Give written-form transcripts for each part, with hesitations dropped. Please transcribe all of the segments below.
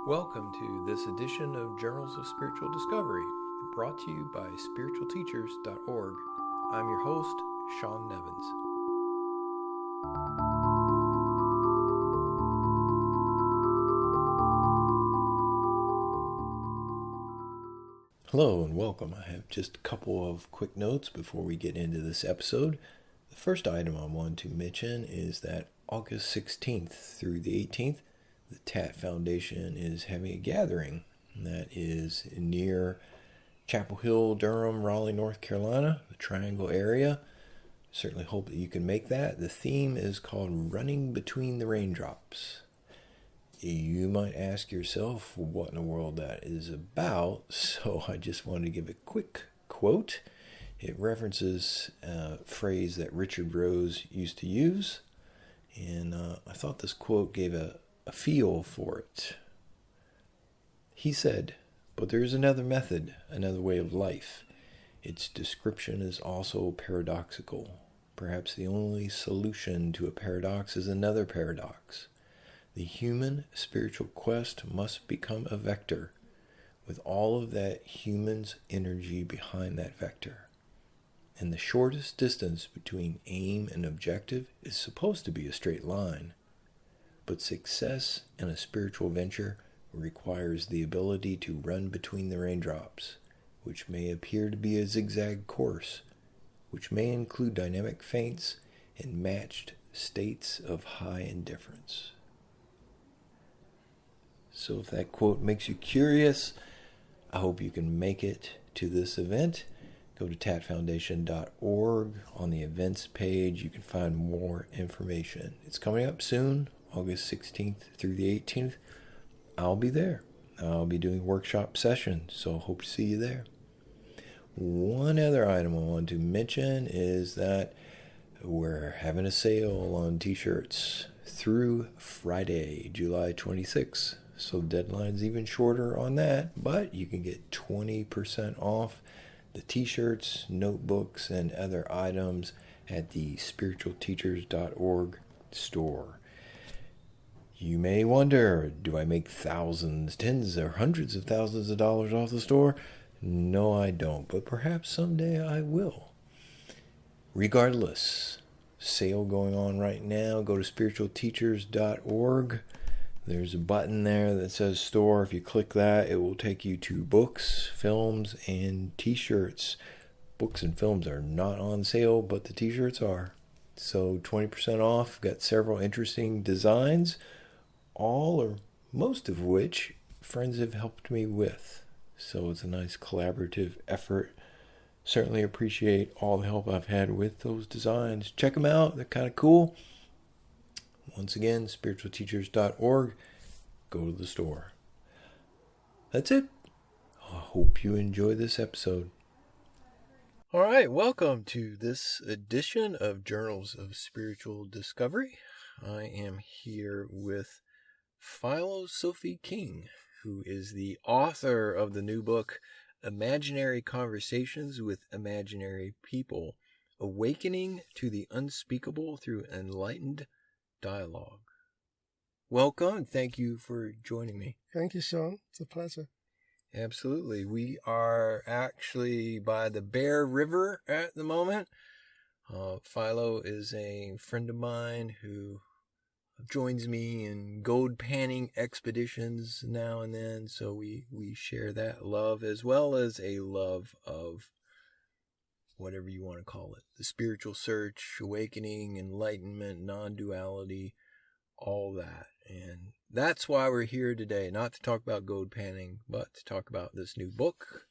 Welcome to this edition of Journals of Spiritual Discovery, brought to you by spiritualteachers.org. I'm your host, Sean Nevins. Hello and welcome. I have just a couple of quick notes before we get into this episode. The first item I want to mention is that August 16th through the 18th, the TAT Foundation is having a gathering that is near Chapel Hill, Durham, Raleigh, North Carolina, the Triangle area. Certainly hope that you can make that. The theme is called Running Between the Raindrops. You might ask yourself what in the world that is about, so I just wanted to give a quick quote. It references a phrase that Richard Rose used to use, and I thought this quote gave a feel for it. He said, "But there is another method, another way of life. Its description is also paradoxical. Perhaps the only solution to a paradox is another paradox. The human spiritual quest must become a vector, with all of that human's energy behind that vector. And the shortest distance between aim and objective is supposed to be a straight line. But success in a spiritual venture requires the ability to run between the raindrops, which may appear to be a zigzag course, which may include dynamic feints and matched states of high indifference." So if that quote makes you curious, I hope you can make it to this event. Go to tatfoundation.org. On the events page, you can find more information. It's coming up soon, August 16th through the 18th. I'll be there. I'll be doing workshop sessions, so hope to see you there. One other item I want to mention is that we're having a sale on t-shirts through Friday, July 26th. So deadline's even shorter on that, but you can get 20% off the t-shirts, notebooks, and other items at the spiritualteachers.org store. You may wonder, do I make thousands, tens, or hundreds of thousands of dollars off the store? No, I don't, but perhaps someday I will. Regardless, sale going on right now. Go to spiritualteachers.org. There's a button there that says store. If you click that, it will take you to books, films, and t-shirts. Books and films are not on sale, but the t-shirts are. So 20% off. Got several interesting designs, all or most of which friends have helped me with. So it's a nice collaborative effort. Certainly appreciate all the help I've had with those designs. Check them out. They're kind of cool. Once again, spiritualteachers.org. Go to the store. That's it. I hope you enjoy this episode. All right, welcome to this edition of Journals of Spiritual Discovery. I am here with Filo Sophie King, who is the author of the new book, Imaginary Conversations with Imaginary People, Awakening to the Unspeakable Through Enlightened Dialogue. Welcome. Thank you for joining me. Thank you, Sean. It's a pleasure. Absolutely. We are actually by the Bear River at the moment. Filo is a friend of mine who joins me in gold panning expeditions now and then, so we share that love as well as a love of whatever you want to call it, the spiritual search, awakening, enlightenment, non-duality, all that. And that's why we're here today, not to talk about gold panning, but to talk about this new book,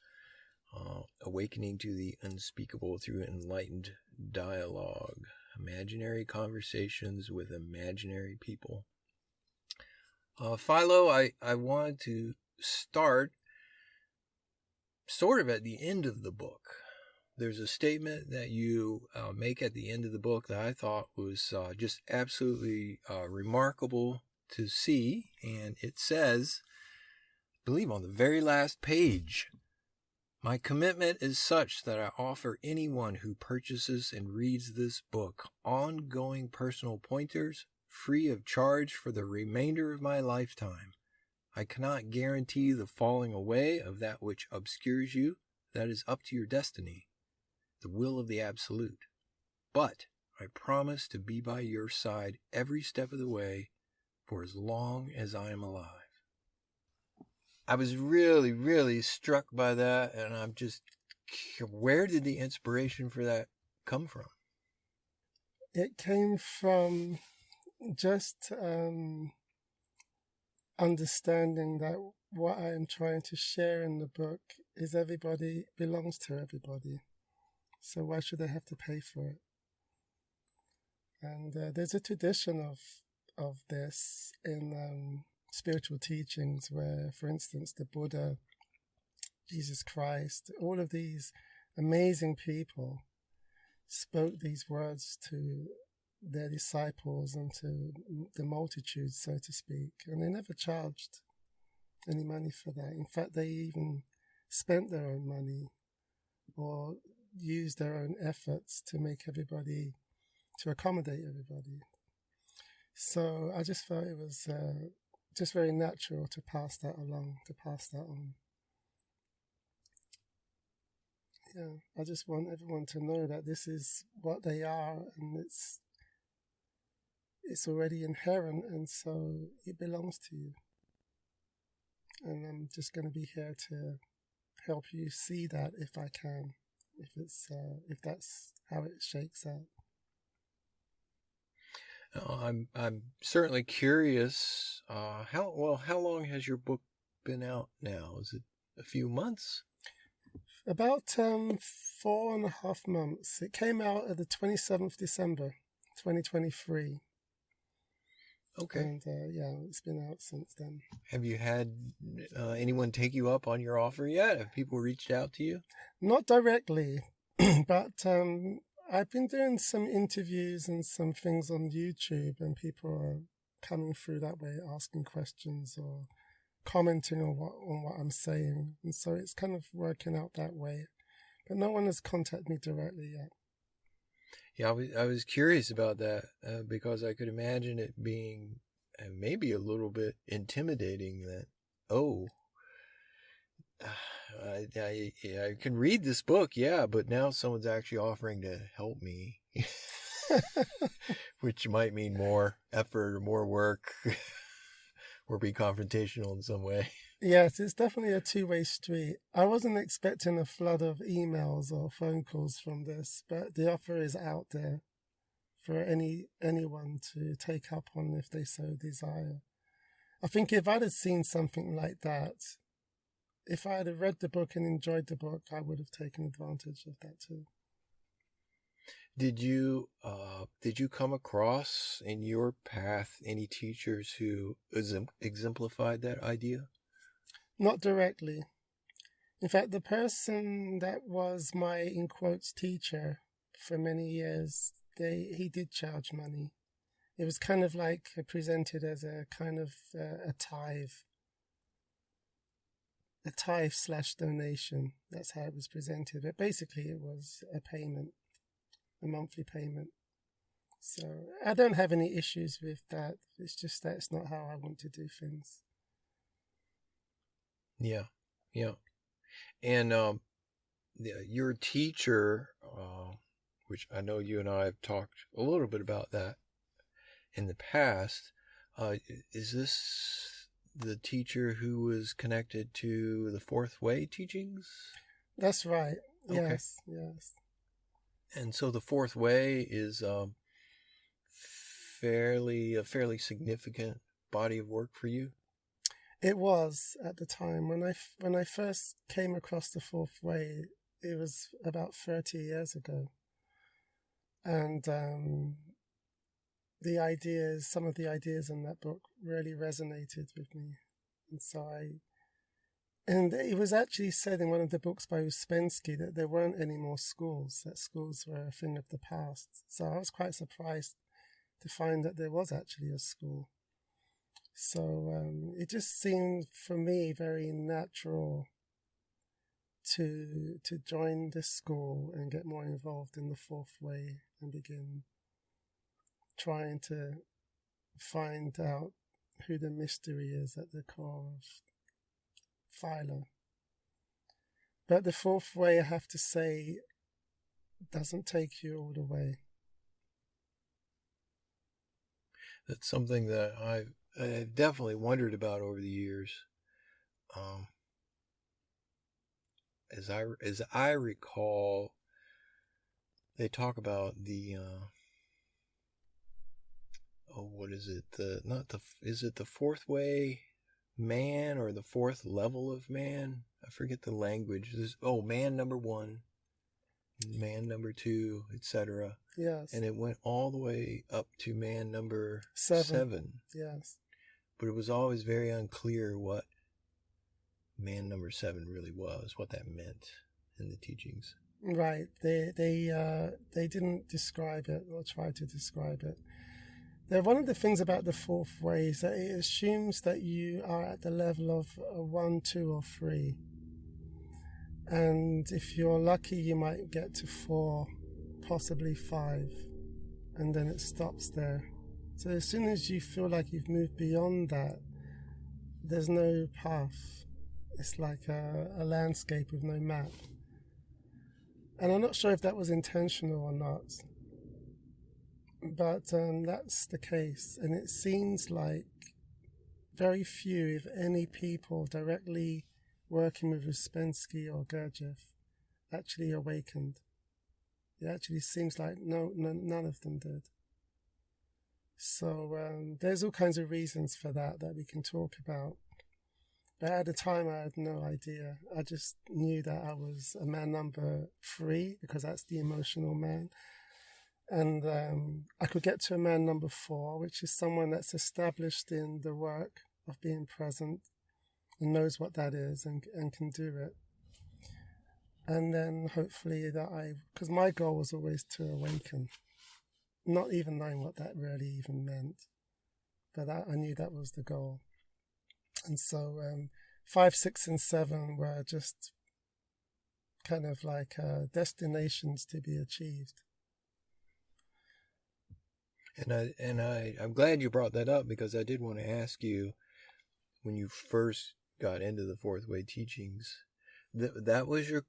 Awakening to the Unspeakable Through Enlightened Dialogue, Imaginary Conversations with Imaginary People. Filo, I wanted to start sort of at the end of the book. There's a statement that you make at the end of the book that I thought was just absolutely remarkable to see. And it says, I believe on the very last page, "My commitment is such that I offer anyone who purchases and reads this book ongoing personal pointers free of charge for the remainder of my lifetime. I cannot guarantee the falling away of that which obscures you. That is up to your destiny, the will of the Absolute. But I promise to be by your side every step of the way for as long as I am alive. I was really, really struck by that, and I'm just, where did the inspiration for that come from? It came from just understanding that what I am trying to share in the book is everybody belongs to everybody. So why should they have to pay for it? And there's a tradition of this in spiritual teachings where, for instance, the Buddha, Jesus Christ, all of these amazing people spoke these words to their disciples and to the multitude, so to speak, and they never charged any money for that. In fact, they even spent their own money or used their own efforts to make everybody, to accommodate everybody. So I just felt it was just very natural to pass that along, to pass that on. Yeah, I just want everyone to know that this is what they are, and it's already inherent, and so it belongs to you. And I'm just going to be here to help you see that if I can, if that's how it shakes out. I'm certainly curious. How long has your book been out now? Is it a few months? About 4.5 months. It came out at the 27th December, 2023. Okay. And yeah, it's been out since then. Have you had anyone take you up on your offer yet? Have people reached out to you? Not directly, but I've been doing some interviews and some things on YouTube, and people are coming through that way, asking questions or commenting on what I'm saying. And so it's kind of working out that way. But no one has contacted me directly yet. Yeah, I was curious about that because I could imagine it being maybe a little bit intimidating that, I can read this book, yeah, but now someone's actually offering to help me, which might mean more effort or more work or be confrontational in some way. Yes, it's definitely a two-way street. I wasn't expecting a flood of emails or phone calls from this, but the offer is out there for anyone to take up on if they so desire. I think if I'd have seen something like that, if I had read the book and enjoyed the book, I would have taken advantage of that too. Did you come across in your path any teachers who exemplified that idea? Not directly. In fact, the person that was my, in quotes, teacher for many years, he did charge money. It was kind of like presented as a kind of a tithe / donation. That's how it was presented. But basically it was a payment, a monthly payment. So I don't have any issues with that. It's just that it's not how I want to do things. Yeah. And your teacher, which I know you and I have talked a little bit about that in the past, is this the teacher who was connected to the Fourth Way teachings? That's right. Okay. Yes. And so the Fourth Way is a fairly significant body of work for you? It was at the time when I first came across the Fourth Way. It was about 30 years ago, and some of the ideas in that book really resonated with me, and it was actually said in one of the books by Uspensky that there weren't any more schools; that schools were a thing of the past. So I was quite surprised to find that there was actually a school. So it just seemed for me very natural to join this school and get more involved in the Fourth Way and begin trying to find out who the mystery is at the core of Filo. But the fourth way, I have to say, doesn't take you all the way. That's something that I've definitely wondered about over the years. As I recall, they talk about the what is it? Is it the fourth way man or the fourth level of man? I forget the language. Man number 1, man number 2, etc. Yes. And it went all the way up to man number 7. Yes. But it was always very unclear what man number 7 really was, what that meant in the teachings. Right. They didn't describe it or try to describe it. One of the things about the fourth way is that it assumes that you are at the level of 1, 2, or 3. And if you're lucky, you might get to 4, possibly 5, and then it stops there. So as soon as you feel like you've moved beyond that, there's no path. It's like a landscape with no map. And I'm not sure if that was intentional or not. But that's the case. And it seems like very few, if any, people directly working with Uspensky or Gurdjieff actually awakened. It actually seems like none of them did. So there's all kinds of reasons for that we can talk about. But at the time, I had no idea. I just knew that I was a man number 3, because that's the emotional man. And I could get to a man number 4, which is someone that's established in the work of being present and knows what that is and can do it. And then hopefully because my goal was always to awaken, not even knowing what that really even meant. But I knew that was the goal. And so 5, 6, and 7 were just kind of like destinations to be achieved. And I'm glad you brought that up, because I did want to ask you, when you first got into the fourth way teachings, that was your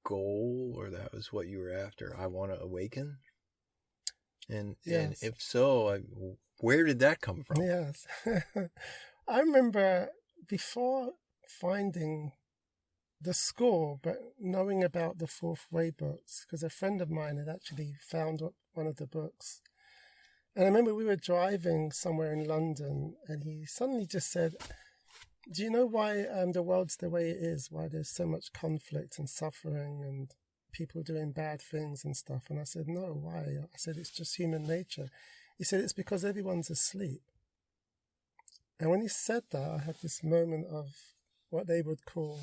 goal, or that was what you were after? I want to awaken. And yes. And if so, where did that come from? Yes. I remember before finding the school, but knowing about the fourth way books, because a friend of mine had actually found one of the books. And I remember we were driving somewhere in London, and he suddenly just said, do you know why the world's the way it is? Why there's so much conflict and suffering and people doing bad things and stuff? And I said, no, why? I said, it's just human nature. He said, it's because everyone's asleep. And when he said that, I had this moment of what they would call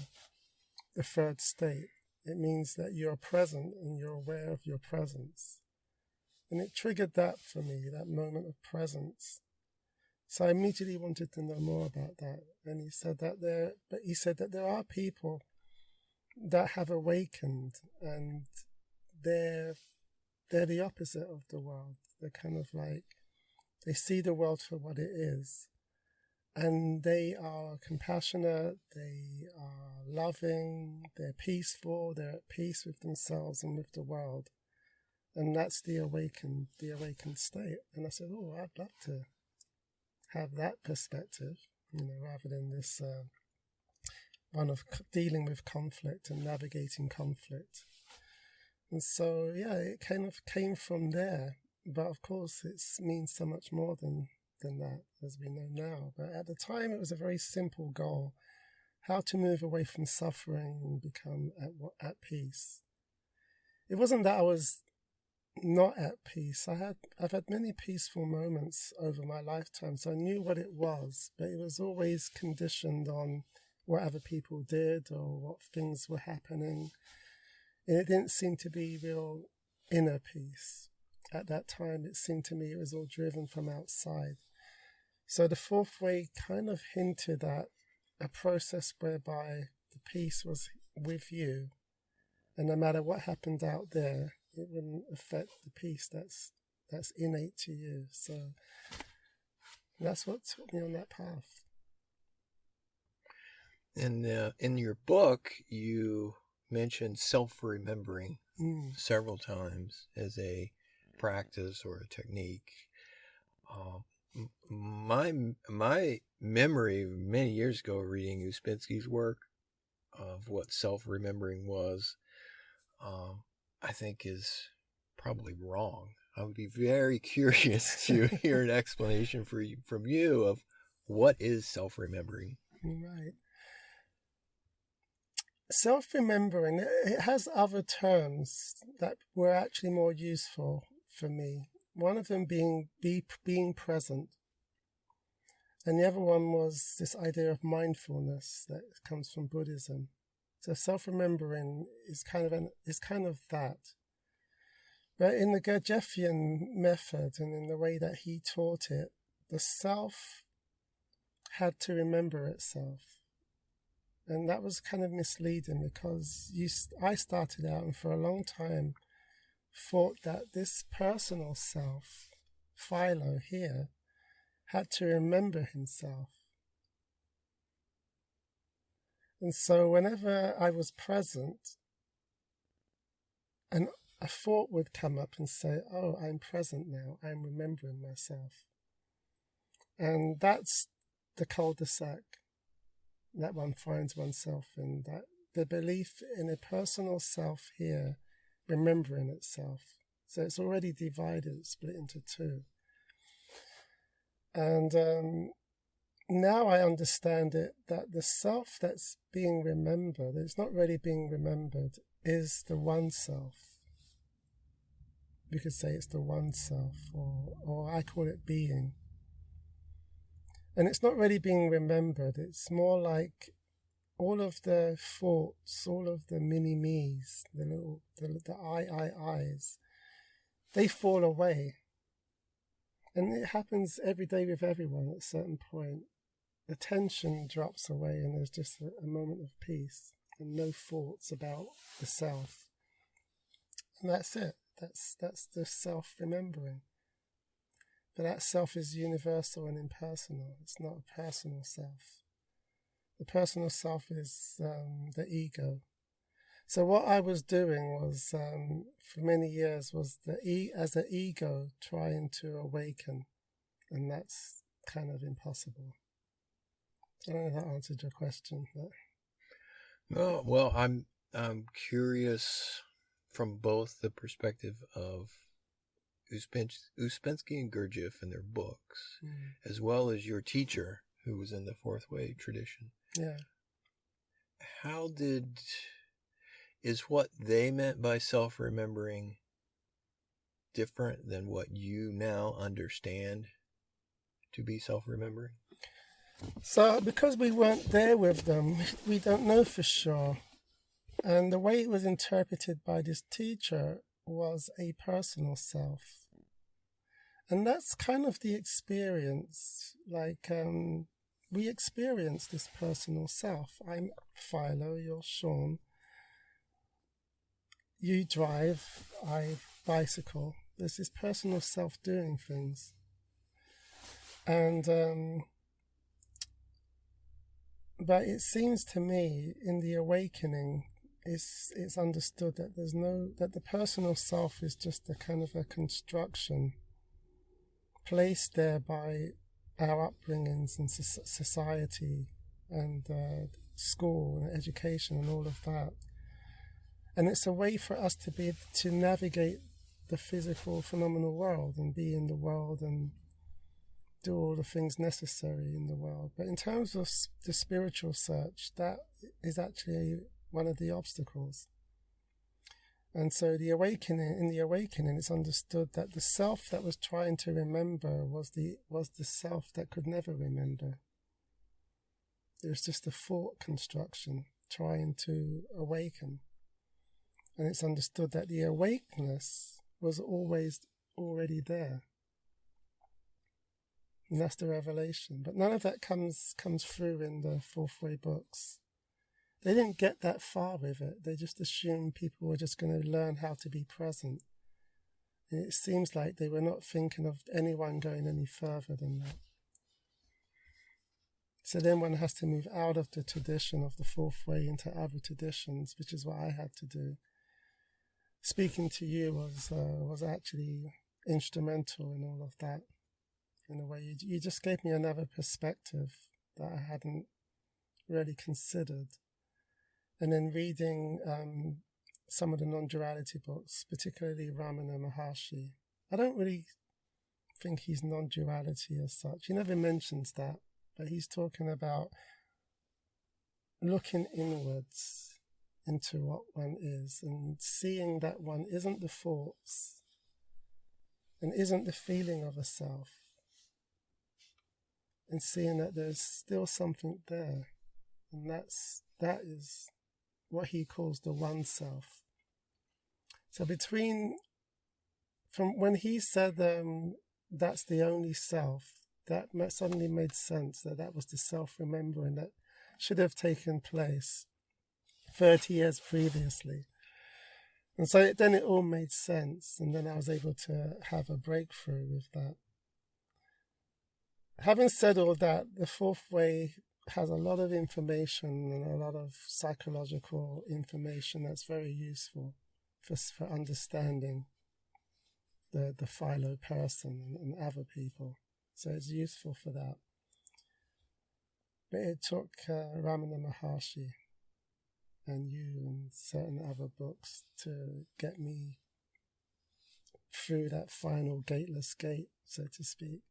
the third state. It means that you're present and you're aware of your presence. And it triggered that for me, that moment of presence. So I immediately wanted to know more about that. And he said that there are people that have awakened, and they're the opposite of the world. They're kind of like, they see the world for what it is. And they are compassionate, they are loving, they're peaceful, they're at peace with themselves and with the world. And that's the awakened state. And I said, oh, I'd love to have that perspective, rather than this one of dealing with conflict and navigating conflict. And so, it kind of came from there. But of course, it means so much more than that, as we know now. But at the time, it was a very simple goal: how to move away from suffering and become at peace. It wasn't that I was not at peace. I've had many peaceful moments over my lifetime, so I knew what it was, but it was always conditioned on what other people did or what things were happening. And it didn't seem to be real inner peace. At that time, it seemed to me it was all driven from outside. So the fourth way kind of hinted at a process whereby the peace was with you, and no matter what happened out there, it wouldn't affect the peace that's innate to you. So That's what took me on that path. And in your book, you mentioned self-remembering several times as a practice or a technique. My memory many years ago reading Uspensky's work of what self-remembering was, I think is probably wrong. I would be very curious to hear an explanation from you of what is self-remembering. Right. Self-remembering, it has other terms that were actually more useful for me. One of them being being present. And the other one was this idea of mindfulness that comes from Buddhism. So self-remembering is kind of that. But in the Gurdjieffian method and in the way that he taught it, the self had to remember itself. And that was kind of misleading because I started out and for a long time thought that this personal self, Philo here, had to remember himself. And so whenever I was present, and a thought would come up and say, oh, I'm present now, I'm remembering myself. And that's the cul-de-sac that one finds oneself in, that the belief in a personal self here remembering itself. So it's already divided, split into two. And now I understand it, that the self that's being remembered, it's not really being remembered, is the one self. You could say it's the one self, or I call it being. And it's not really being remembered. It's more like all of the thoughts, all of the mini-me's, the I-I's, they fall away. And it happens every day with everyone at a certain point. The tension drops away and there's just a moment of peace and no thoughts about the self. And that's it. That's the self-remembering. But that self is universal and impersonal. It's not a personal self. The personal self is the ego. So what I was doing was, for many years, was as an ego trying to awaken. And that's kind of impossible. I don't know if that answered your question. But... No, well, I'm curious from both the perspective of Uspensky and Gurdjieff in their books, as well as your teacher, who was in the Fourth Way tradition. Yeah. Is what they meant by self-remembering different than what you now understand to be self-remembering? So because we weren't there with them, we don't know for sure. And the way it was interpreted by this teacher was a personal self. And that's kind of the experience. Like, we experience this personal self. I'm Philo, you're Sean. You drive, I bicycle. There's this personal self doing things. And, but it seems to me in the awakening, it's understood that that the personal self is just a kind of a construction placed there by our upbringings and society and school and education and all of that. And it's a way for us to be able to navigate the physical phenomenal world and be in the world and do all the things necessary in the world. But in terms of the spiritual search, that is actually one of the obstacles. And so in the awakening, it's understood that the self that was trying to remember was the self that could never remember. It was just a thought construction trying to awaken. And it's understood that the awakeness was always already there. And that's the revelation. But none of that comes through in the Fourth Way books. They didn't get that far with it. They just assumed people were just going to learn how to be present. And it seems like they were not thinking of anyone going any further than that. So then one has to move out of the tradition of the fourth way into other traditions, which is what I had to do. Speaking to you was actually instrumental in all of that. In a way, you just gave me another perspective that I hadn't really considered. And then reading some of the non-duality books, particularly Ramana Maharshi. I don't really think he's non-duality as such. He never mentions that, but he's talking about looking inwards into what one is and seeing that one isn't the thoughts and isn't the feeling of a self, and seeing that there's still something there, and that is what he calls the one self. So from when he said that's the only self, that suddenly made sense, that was the self-remembering that should have taken place 30 years previously. And so then it all made sense, and then I was able to have a breakthrough with that. Having said all that, the fourth way has a lot of information and a lot of psychological information that's very useful for understanding the Filo person and other people. So it's useful for that. But it took Ramana Maharshi and you and certain other books to get me through that final gateless gate, so to speak.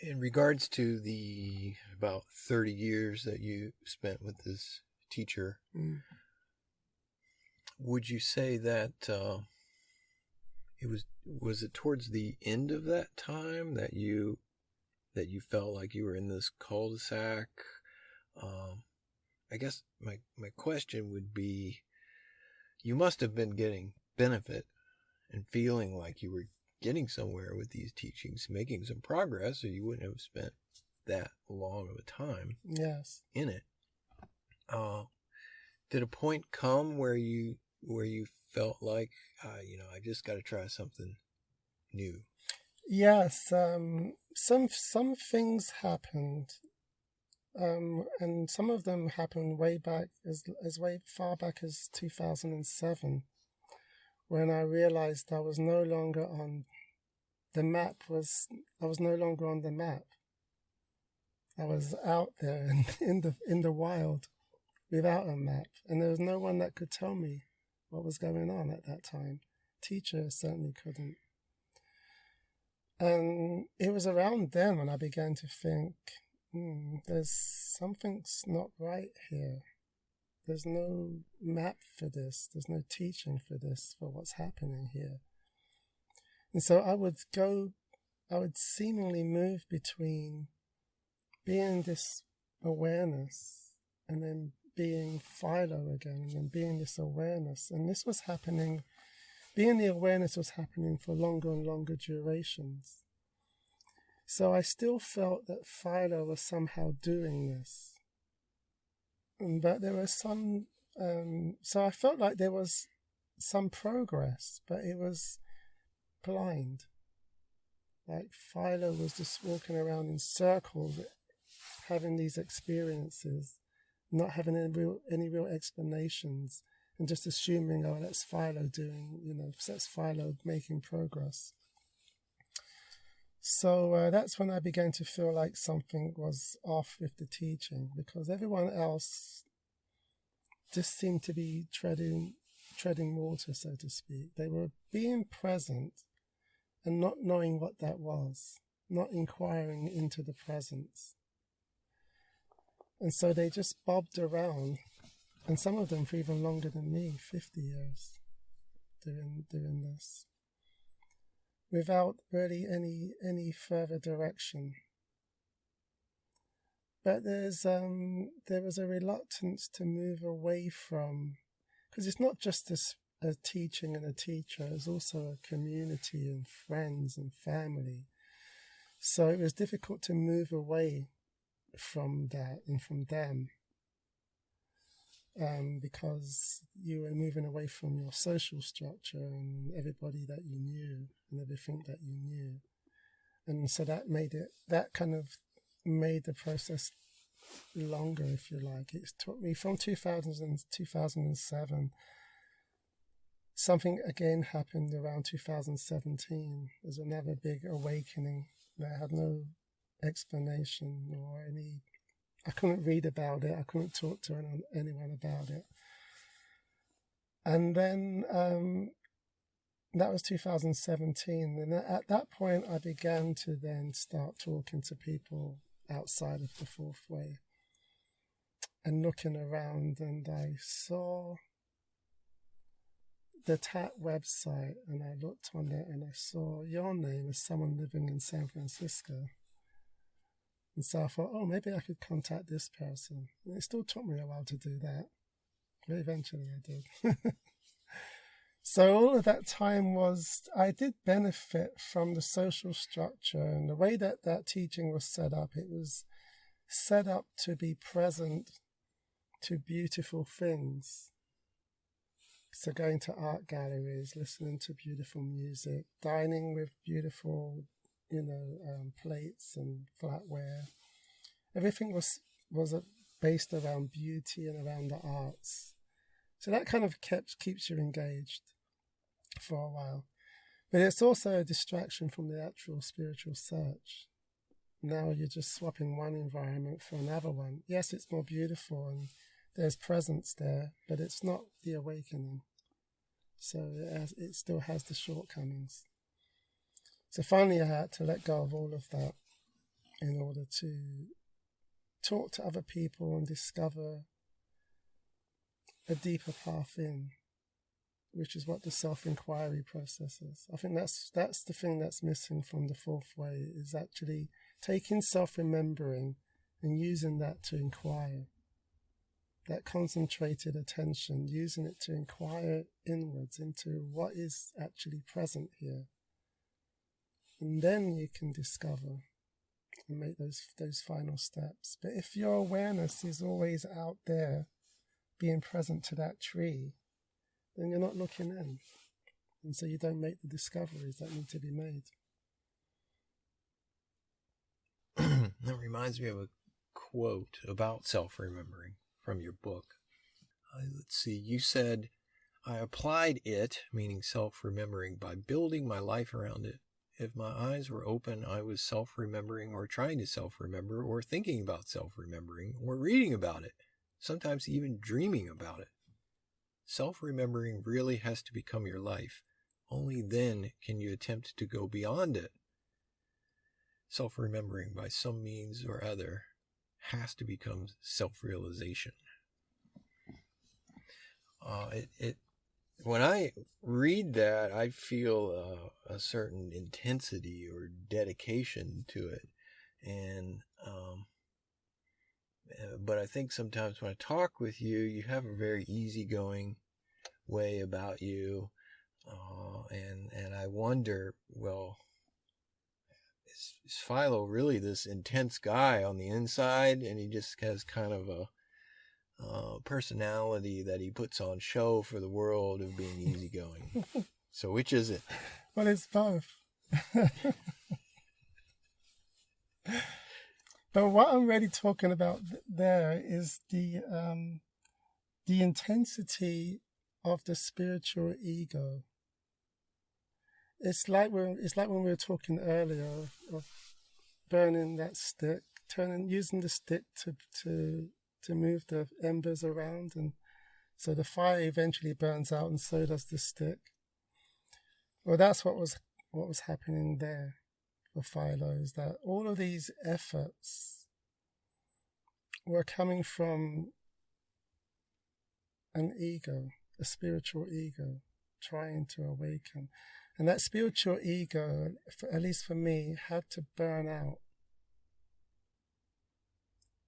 In regards to the about 30 years that you spent with this teacher, would you say that was it towards the end of that time that you felt like you were in this cul-de-sac? I guess my question would be, you must have been getting benefit and feeling like you were getting somewhere with these teachings, making some progress, or you wouldn't have spent that long of a time in it. Did a point come where you felt like, I just got to try something new? Yes, some things happened, and some of them happened way back, as way far back as 2007, when I realized I was no longer on the map. I was no longer on the map. I was out there in the wild without a map, and there was no one that could tell me what was going on at that time. Teacher certainly couldn't. And it was around then when I began to think, there's something's not right here. There's no map for this. There's no teaching for this, for what's happening here. And so I would seemingly move between being this awareness and then being Filo again, and then being this awareness. And this was happening, being the awareness was happening for longer and longer durations. So I still felt that Filo was somehow doing this. But there was some, so I felt like there was some progress, but it was blind. Like Filo was just walking around in circles, having these experiences, not having any real explanations, and just assuming, that's Filo doing, that's Filo making progress. So that's when I began to feel like something was off with the teaching, because everyone else just seemed to be treading water, so to speak. They were being present and not knowing what that was, not inquiring into the presence. And so they just bobbed around, and some of them for even longer than me, 50 years, doing this, without really any further direction. But there was a reluctance to move away from, because it's not just a teaching and a teacher, it's also a community and friends and family. So it was difficult to move away from that and from them, because you were moving away from your social structure and everybody that you knew and everything that you knew. And so that kind of made the process longer, if you like. It took me from 2007. Something again happened around 2017. There's another big awakening that had no explanation or any. I couldn't read about it. I couldn't talk to anyone about it. And then that was 2017. And at that point, I began to then start talking to people outside of the fourth way and looking around. And I saw the TAT website, and I looked on it and I saw your name as someone living in San Francisco. And so I thought, oh, maybe I could contact this person. And it still took me a while to do that, but eventually I did. So all of that time I did benefit from the social structure and the way that that teaching was set up. It was set up to be present to beautiful things. So going to art galleries, listening to beautiful music, dining with beautiful, plates and flatware. Everything was based around beauty and around the arts. So that kind of keeps you engaged for a while. But it's also a distraction from the actual spiritual search. Now you're just swapping one environment for another one. Yes, it's more beautiful and there's presence there, but it's not the awakening. So it still has the shortcomings. So finally I had to let go of all of that in order to talk to other people and discover a deeper path in, which is what the self-inquiry process is. I think that's the thing that's missing from the fourth way, is actually taking self-remembering and using that to inquire. That concentrated attention, using it to inquire inwards into what is actually present here. And then you can discover and make those final steps. But if your awareness is always out there, being present to that tree, then you're not looking in. And so you don't make the discoveries that need to be made. That reminds me of a quote about self-remembering from your book. Let's see, you said, I applied it, meaning self-remembering, by building my life around it. If my eyes were open, I was self-remembering or trying to self-remember or thinking about self-remembering or reading about it, sometimes even dreaming about it. Self-remembering really has to become your life. Only then can you attempt to go beyond it. Self-remembering by some means or other has to become self-realization. When I read that, I feel a certain intensity or dedication to it, and but I think sometimes when I talk with you, you have a very easygoing way about you, and I wonder, well, is Philo really this intense guy on the inside, and he just has kind of a personality that he puts on show for the world of being easygoing? So which is it? Well, it's both. But what I'm really talking about there is the intensity of the spiritual ego. It's like when we were talking earlier of burning that stick, using the stick to move the embers around, and so the fire eventually burns out, and so does the stick. Well, that's what was happening there for Philo, is that all of these efforts were coming from an ego, a spiritual ego, trying to awaken. And that spiritual ego, at least for me, had to burn out.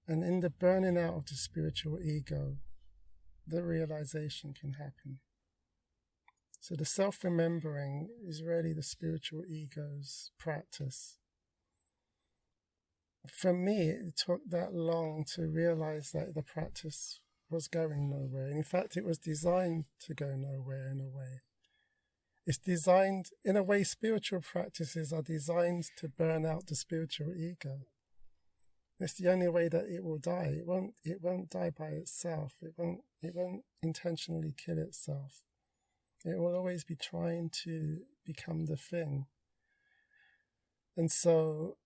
And in the burning out of the spiritual ego, the realization can happen. So the self-remembering is really the spiritual ego's practice. For me, it took that long to realize that the practice was going nowhere. In fact, it was designed to go nowhere in a way. It's designed, in a way, spiritual practices are designed to burn out the spiritual ego. It's the only way that it will die. It won't die by itself. It won't intentionally kill itself. It will always be trying to become the thing. And so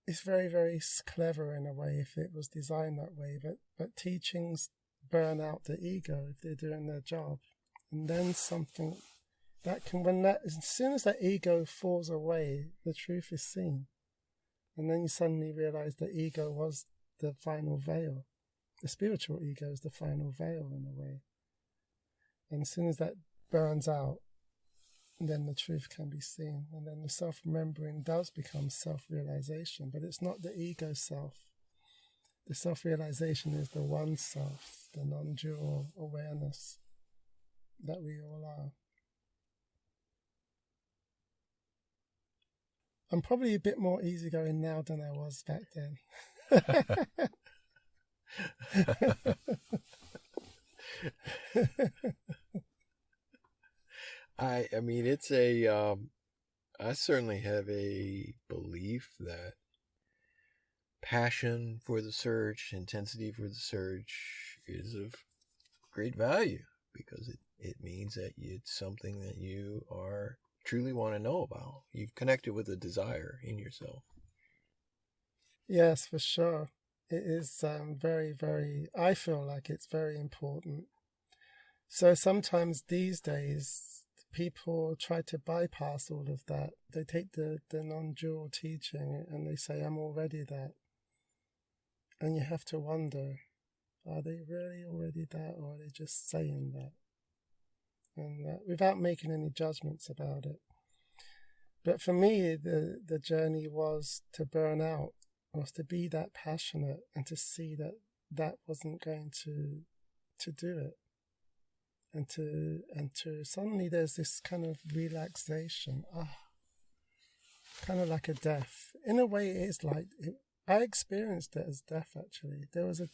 it's very, very clever in a way if it was designed that way. But teachings burn out the ego if they're doing their job. And then something that can, as soon as that ego falls away, the truth is seen. And then you suddenly realize the ego was the final veil. The spiritual ego is the final veil in a way. And as soon as that burns out, then the truth can be seen. And then the self-remembering does become self-realization. But it's not the ego self. The self-realization is the one self, the non-dual awareness that we all are. I'm probably a bit more easygoing now than I was back then. I mean, it's I certainly have a belief that passion for the search, intensity for the search is of great value because it means that it's something that you are truly want to know about. You've connected with a desire in yourself. Yes, for sure. It is very, very, I feel like it's very important. So sometimes these days, people try to bypass all of that. They take the non-dual teaching and they say, I'm already that. And you have to wonder, are they really already that, or are they just saying that? And without making any judgments about it. But for me, the journey was to burn out, was to be that passionate and to see that that wasn't going to do it. And to suddenly there's this kind of relaxation, kind of like a death. In a way, it is like, I experienced it as death actually. There was a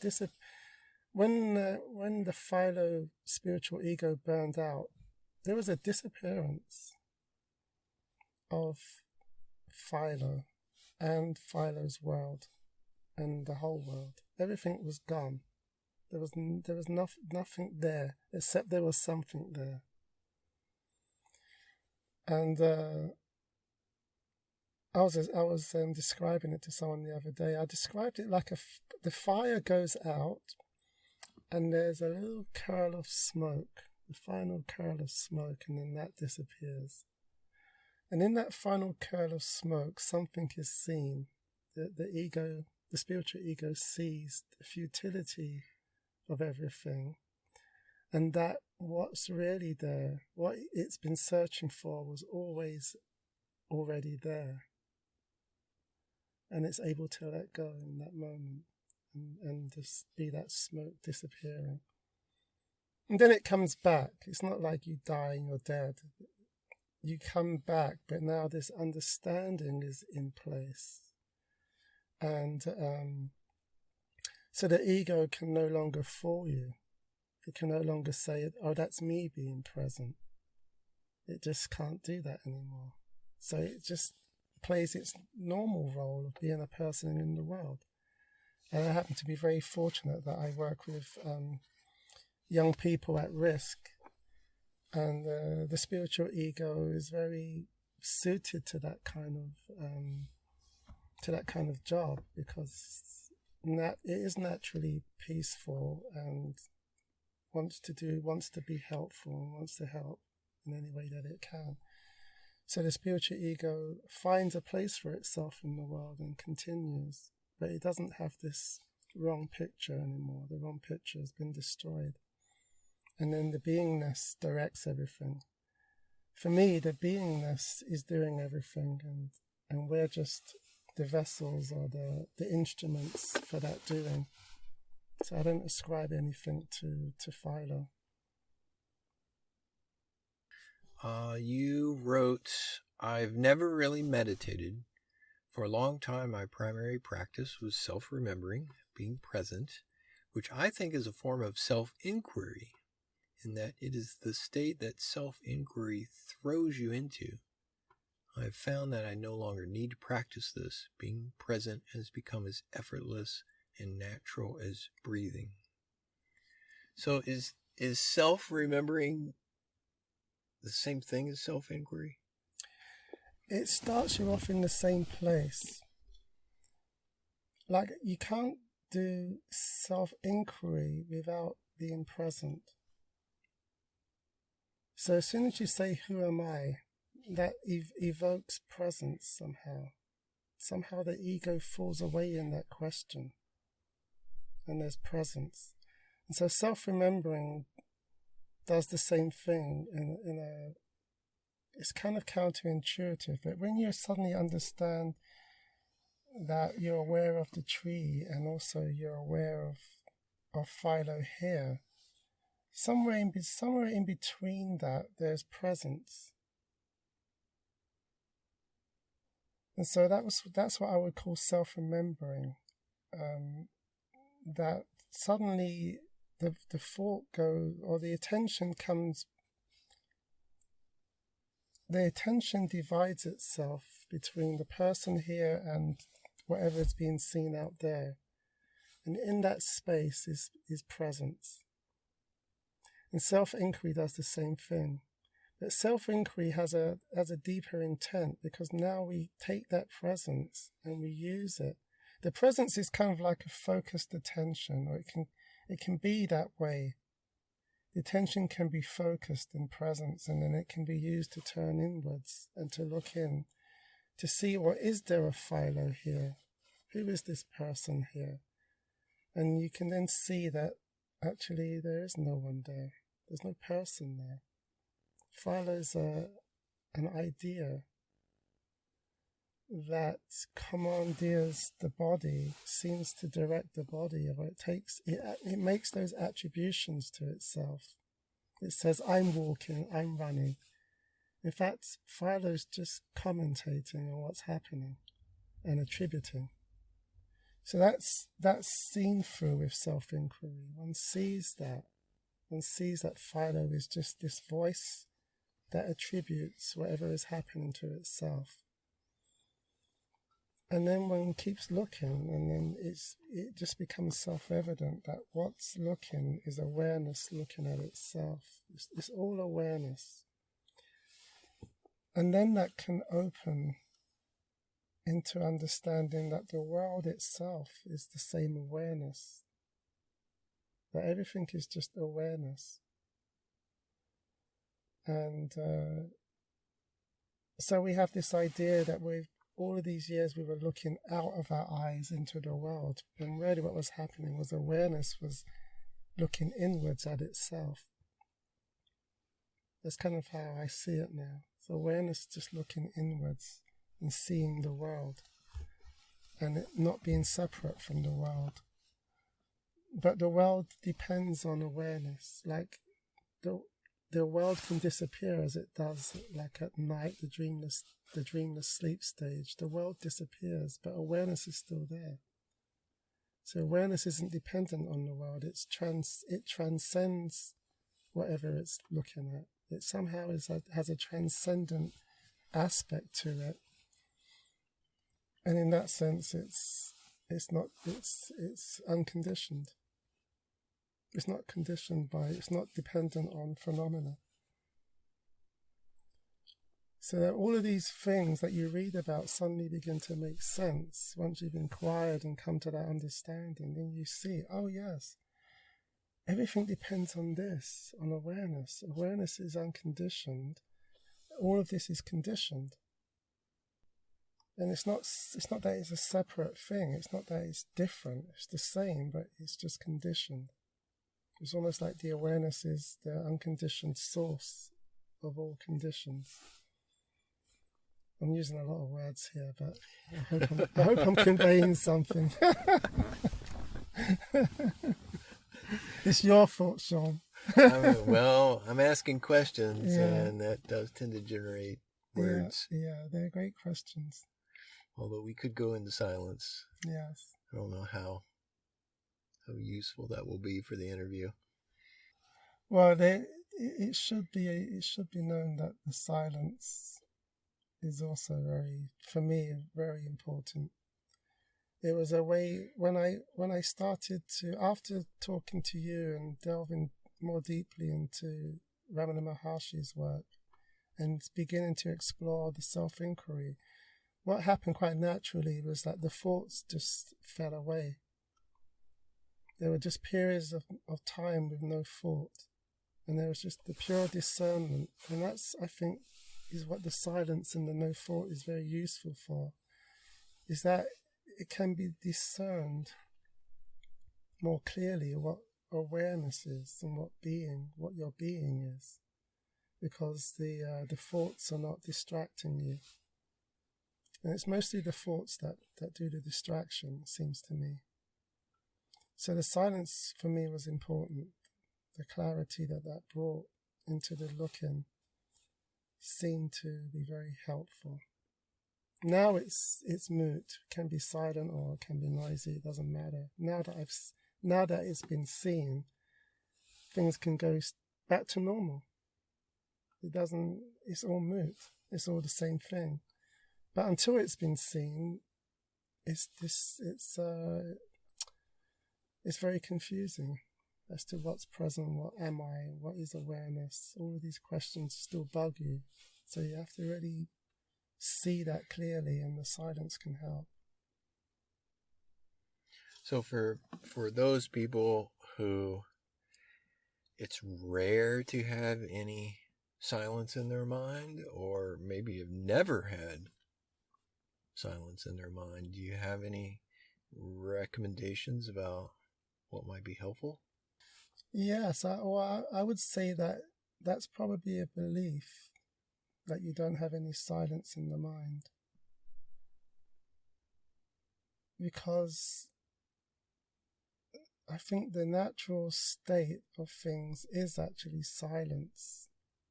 when the Philo spiritual ego burned out, there was a disappearance of Philo and Philo's world and the whole world. Everything was gone. There was nothing there except there was something there. And I was describing it to someone the other day. I described it like the fire goes out, and there's a little curl of smoke, the final curl of smoke, and then that disappears. And in that final curl of smoke, something is seen. The ego, the spiritual ego, sees the futility of everything, and that what's really there, what it's been searching for, was always already there. And it's able to let go in that moment and just be that smoke disappearing. And then it comes back. It's not like you die and you're dead. You come back, but now this understanding is in place. And so the ego can no longer fool you. It can no longer say, oh, that's me being present. It just can't do that anymore. So it just plays its normal role of being a person in the world. And I happen to be very fortunate that I work with young people at risk, and the spiritual ego is very suited to that kind of job, because it is naturally peaceful and wants to be helpful and wants to help in any way that it can. So the spiritual ego finds a place for itself in the world and continues, but it doesn't have this wrong picture anymore. The wrong picture has been destroyed. And then the beingness directs everything. For me, the beingness is doing everything, and we're just the vessels or the instruments for that doing. So I don't ascribe anything to Philo. You wrote, I've never really meditated. For a long time, my primary practice was self-remembering, being present, which I think is a form of self-inquiry, in that it is the state that self-inquiry throws you into. I have found that I no longer need to practice this. Being present has become as effortless and natural as breathing. So is self-remembering the same thing as self-inquiry? It starts you off in the same place. Like, you can't do self-inquiry without being present. So as soon as you say, who am I? That evokes presence somehow. Somehow the ego falls away in that question. And there's presence. And so self-remembering does the same thing it's kind of counterintuitive, but when you suddenly understand that you're aware of the tree and also you're aware of Philo here, somewhere in between that there's presence. And so that's what I would call self-remembering. That suddenly the thought goes, or the attention divides itself between the person here and whatever is being seen out there. And in that space is presence. And self-inquiry does the same thing. But self-inquiry has a deeper intent, because now we take that presence and we use it. The presence is kind of like a focused attention, or it can be that way. The attention can be focused in presence, and then it can be used to turn inwards and to look in, to see, or is there a Philo here? Who is this person here? And you can then see that actually there is no one there. There's no person there. Philo's an idea that commandeers the body, seems to direct the body, or it makes those attributions to itself. It says, I'm walking, I'm running. In fact, Philo's just commentating on what's happening and attributing. So that's seen through with self-inquiry. One sees that Philo is just this voice that attributes whatever is happening to itself. And then one keeps looking, and then it just becomes self-evident that what's looking is awareness looking at itself. It's all awareness. And then that can open into understanding that the world itself is the same awareness. That everything is just awareness. And so we have this idea that all of these years we were looking out of our eyes into the world, when really what was happening was awareness was looking inwards at itself. That's kind of how I see it now. So awareness just looking inwards and seeing the world, and it not being separate from the world. But the world depends on awareness. Like the world can disappear as it does, like at night, the dreamless sleep stage. The world disappears, but awareness is still there. So awareness isn't dependent on the world. It transcends whatever it's looking at. It somehow has a transcendent aspect to it, and in that sense, it's unconditioned. It's not conditioned by. It's not dependent on phenomena. So that all of these things that you read about suddenly begin to make sense once you've inquired and come to that understanding. Then you see, oh yes, everything depends on this, on awareness. Awareness is unconditioned. All of this is conditioned. And it's not that it's a separate thing. It's not that it's different. It's the same, but it's just conditioned. It's almost like the awareness is the unconditioned source of all conditions. I'm using a lot of words here, but I hope I'm conveying something. It's your fault, Sean. I'm asking questions, and that does tend to generate words. Yeah, they're great questions. Although we could go into silence. Yes. I don't know how useful that will be for the interview. Well, it should be known that the silence is also for me, very important. It was a way when I started to, after talking to you and delving more deeply into Ramana Maharshi's work and beginning to explore the self-inquiry, what happened quite naturally was that the thoughts just fell away. There were just periods of time with no thought, and there was just the pure discernment. And that's, I think, is what the silence and the no thought is very useful for, is that it can be discerned more clearly what awareness is and what your being is, because the thoughts are not distracting you. And it's mostly the thoughts that do the distraction, it seems to me. So the silence for me was important. The clarity that brought into the looking seemed to be very helpful. Now it's moot. It can be silent or it can be noisy. It doesn't matter. Now that it's been seen, things can go back to normal. It's all moot. It's all the same thing. But until it's been seen, it's very confusing as to what's present, what am I, what is awareness. All of these questions still bug you. So you have to really see that clearly, and the silence can help. So for those people who it's rare to have any silence in their mind, or maybe have never had silence in their mind, do you have any recommendations about what might be helpful? Yes, I would say that that's probably a belief that you don't have any silence in the mind. Because I think the natural state of things is actually silence.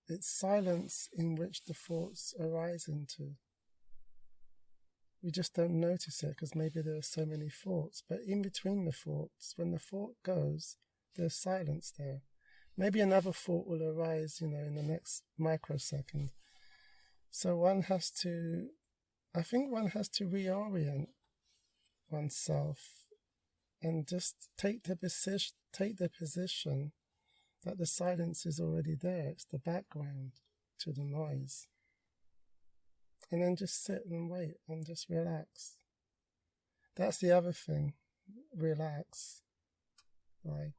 It's silence in which the thoughts arise into. We just don't notice it because maybe there are so many thoughts. But in between the thoughts, when the thought goes, there's silence there. Maybe another thought will arise, in the next microsecond. So one has to reorient oneself and just take the position that the silence is already there. It's the background to the noise. And then just sit and wait and just relax. That's the other thing. Relax. Like,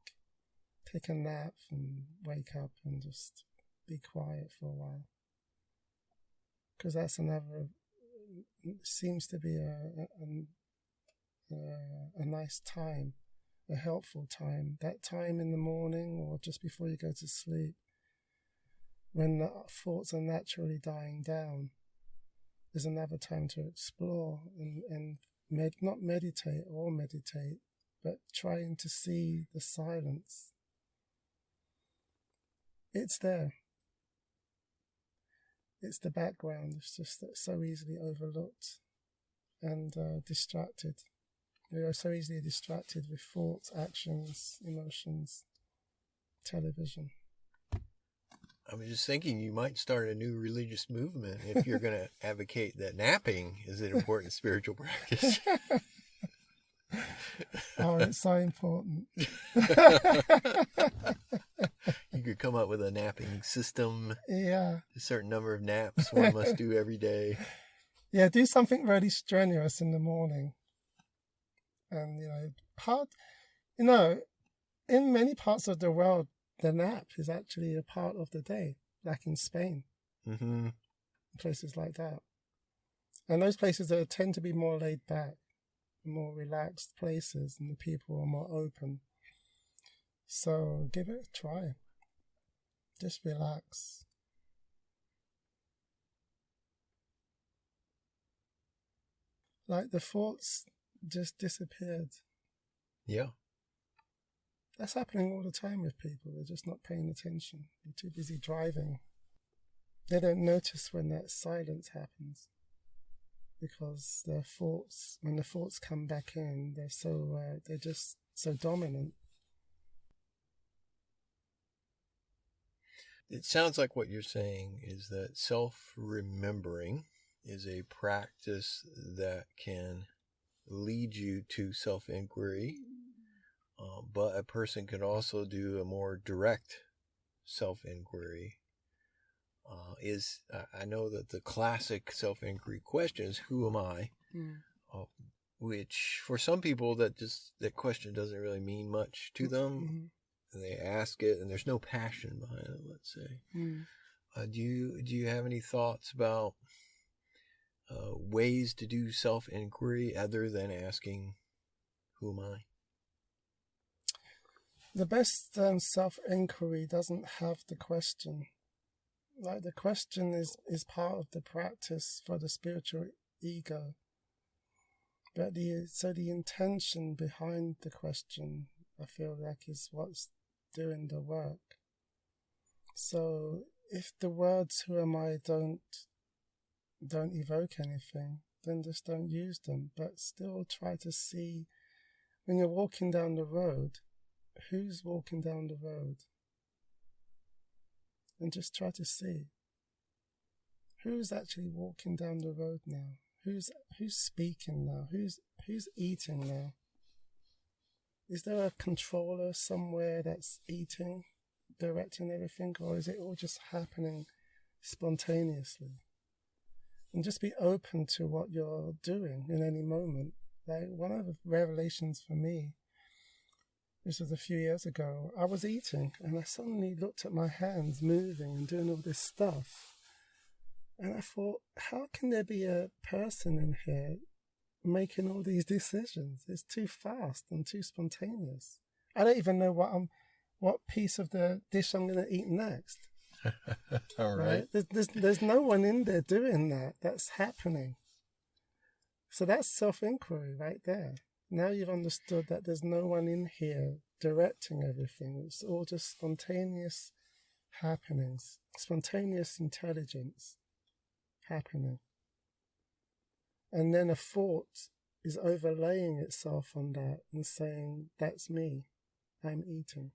take a nap and wake up and just be quiet for a while. Because that's seems to be a nice time, a helpful time. That time in the morning or just before you go to sleep, when the thoughts are naturally dying down, is another time to explore and not meditate, but trying to see the silence. It's there. It's the background. It's just so easily overlooked and distracted. We are so easily distracted with thoughts, actions, emotions, television. I was just thinking you might start a new religious movement if you're going to advocate that napping is an important spiritual practice. Oh, it's so important. You could come up with a napping system. Yeah. A certain number of naps one must do every day. Yeah, do something really strenuous in the morning. And, in many parts of the world, the nap is actually a part of the day, like in Spain. Mm-hmm. Places like that. And those places that tend to be more laid back, more relaxed places, and the people are more open. So give it a try. Just relax. Like the thoughts just disappeared. Yeah. That's happening all the time with people. They're just not paying attention. They're too busy driving. They don't notice when that silence happens. Because their thoughts, when the thoughts come back in, they're just so dominant. It sounds like what you're saying is that self-remembering is a practice that can lead you to self-inquiry, but a person could also do a more direct self-inquiry. I know that the classic self-inquiry question is, who am I? Which for some people that question doesn't really mean much to them. And they ask it and there's no passion behind it, let's say. Do you have any thoughts about ways to do self-inquiry other than asking, who am I? The best self-inquiry doesn't have the question. Like, the question is part of the practice for the spiritual ego. But the intention behind the question, I feel like, is what's doing the work. So if the words "who am I" don't evoke anything, then just don't use them. But still try to see, when you're walking down the road, who's walking down the road? And just try to see who's actually walking down the road now. Who's speaking now? Who's eating now? Is there a controller somewhere that's eating, directing everything, or is it all just happening spontaneously? And just be open to what you're doing in any moment. Like, one of the revelations for me, this was a few years ago, I was eating and I suddenly looked at my hands moving and doing all this stuff. And I thought, how can there be a person in here making all these decisions? It's too fast and too spontaneous. I don't even know what piece of the dish I'm going to eat next. All right. There's no one in there doing that. That's happening. So that's self-inquiry right there. Now you've understood that there's no one in here directing everything. It's all just spontaneous happenings, spontaneous intelligence happening. And then a thought is overlaying itself on that and saying, that's me, I'm eating.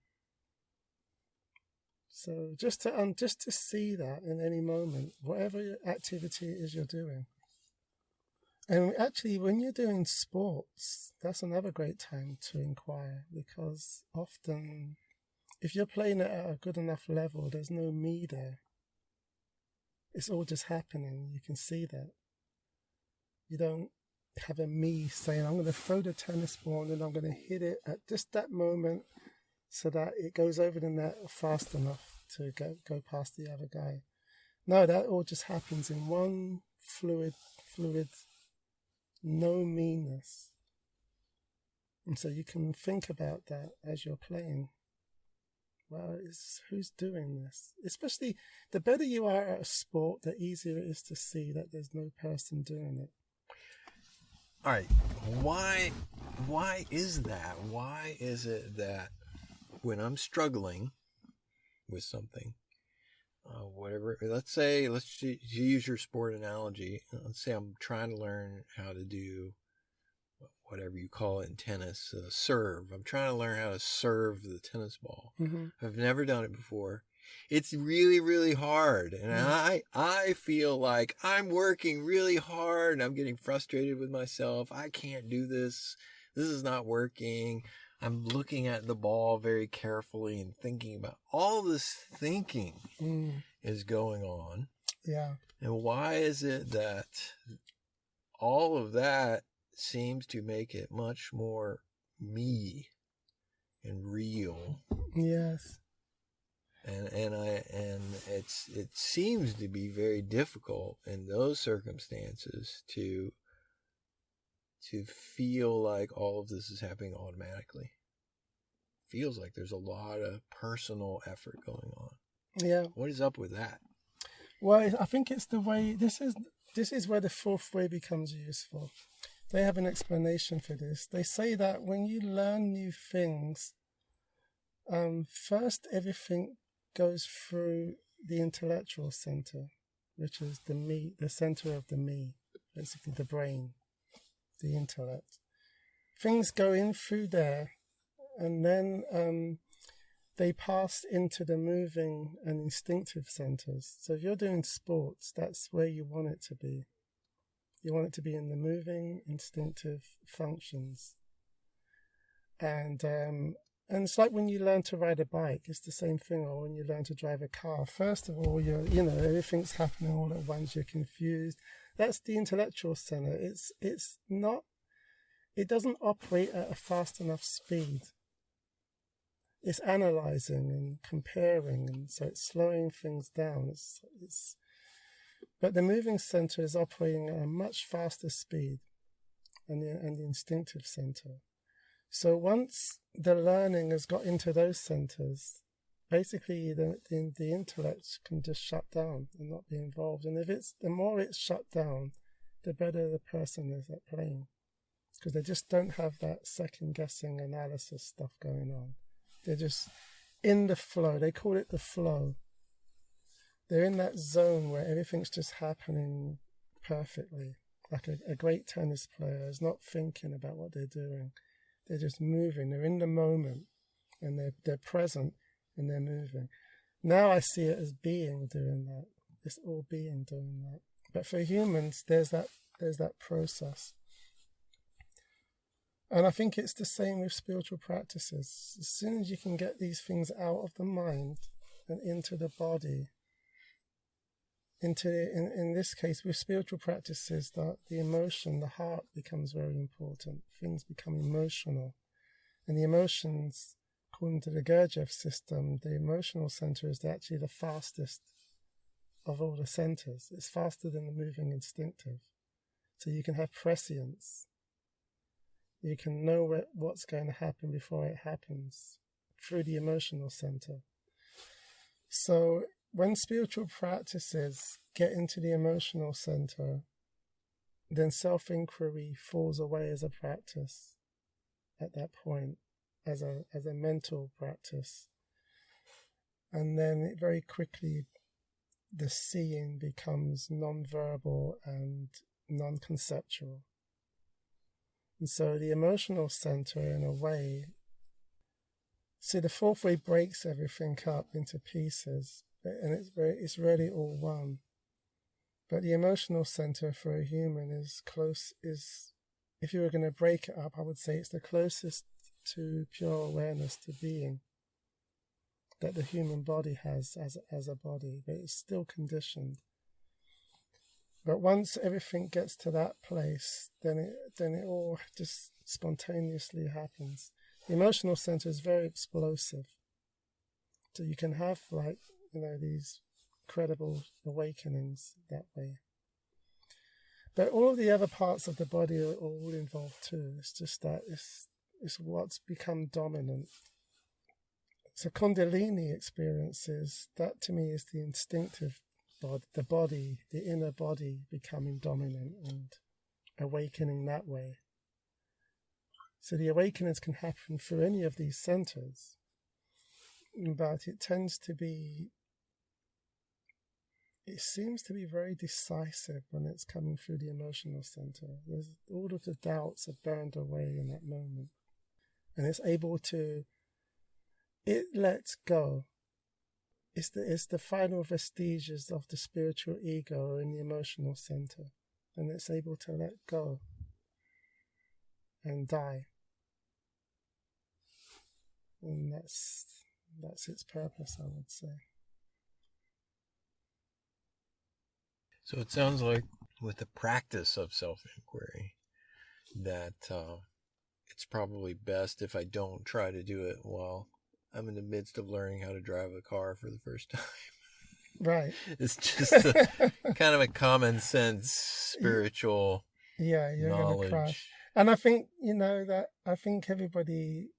So just to see that in any moment, whatever activity it is you're doing. And actually, when you're doing sports, that's another great time to inquire, because often, if you're playing it at a good enough level, there's no me there. It's all just happening. You can see that. You don't have a me saying, I'm going to throw the tennis ball and then I'm going to hit it at just that moment so that it goes over the net fast enough to go past the other guy. No, that all just happens in one fluid, no meanness. And so you can think about that as you're playing. Well, who's doing this? Especially, the better you are at a sport, the easier it is to see that there's no person doing it. All right. Why is that? Why is it that when I'm struggling with something, whatever, let's use your sport analogy. Let's say I'm trying to learn how to do whatever you call it in tennis, serve. I'm trying to learn how to serve the tennis ball. I've never done it before. It's really, really hard. And I feel like I'm working really hard and I'm getting frustrated with myself. I can't do this. This is not working. I'm looking at the ball very carefully and thinking about all this thinking is going on. Yeah. And why is it that all of that seems to make it much more me and real? Yes. And it seems to be very difficult in those circumstances to feel like all of this is happening automatically. Feels like there's a lot of personal effort going on. Yeah. What is up with that? Well, I think it's the way, this is where the fourth way becomes useful. They have an explanation for this. They say that when you learn new things, first everything goes through the intellectual center, which is the me, the center of the me, basically the brain, the intellect. Things go in through there, and then they pass into the moving and instinctive centers. So if you're doing sports, that's where you want it to be. You want it to be in the moving, instinctive functions. And it's like when you learn to ride a bike, it's the same thing, or when you learn to drive a car. First of all, everything's happening all at once, you're confused. That's the intellectual center. It doesn't operate at a fast enough speed. It's analyzing and comparing, and so it's slowing things down. But the moving center is operating at a much faster speed, and the instinctive center. So once the learning has got into those centers, basically the intellect can just shut down and not be involved. And the more it's shut down, the better the person is at playing, because they just don't have that second guessing analysis stuff going on. They're just in the flow. They call it the flow. They're in that zone where everything's just happening perfectly. Like a great tennis player is not thinking about what they're doing. They're just moving. They're in the moment, and they're present, and they're moving. Now I see it as being doing that. It's all being doing that. But for humans, there's that process. And I think it's the same with spiritual practices. As soon as you can get these things out of the mind and into the body, in this case with spiritual practices, that the emotion, the heart becomes very important. Things become emotional. And the emotions, according to the Gurdjieff system, the emotional center is actually the fastest of all the centers. It's faster than the moving instinctive. So you can have prescience. You can know what's going to happen before it happens through the emotional center. So when spiritual practices get into the emotional center, then self-inquiry falls away as a practice at that point, as a mental practice. And then very quickly the seeing becomes non-verbal and non-conceptual. And so the emotional center, in a way, the fourth way breaks everything up into pieces, and it's really all one. But the emotional center for a human is if you were going to break it up, I would say it's the closest to pure awareness, to being, that the human body has as a body, but it's still conditioned. But once everything gets to that place, then it all just spontaneously happens. The emotional center is very explosive. So you can have these incredible awakenings that way. But all the other parts of the body are all involved too. It's just that it's what's become dominant. So Kundalini experiences, that to me is the instinctive body, the inner body becoming dominant and awakening that way. So the awakenings can happen through any of these centers, but it seems to be very decisive when it's coming through the emotional center. All of the doubts are burned away in that moment, and it lets go. It's the final vestiges of the spiritual ego in the emotional center, and it's able to let go and die. And that's its purpose, I would say. So it sounds like with the practice of self-inquiry that it's probably best if I don't try to do it while I'm in the midst of learning how to drive a car for the first time. Right. It's just kind of a common sense spiritual you're knowledge. Gonna crash. And I think, I think everybody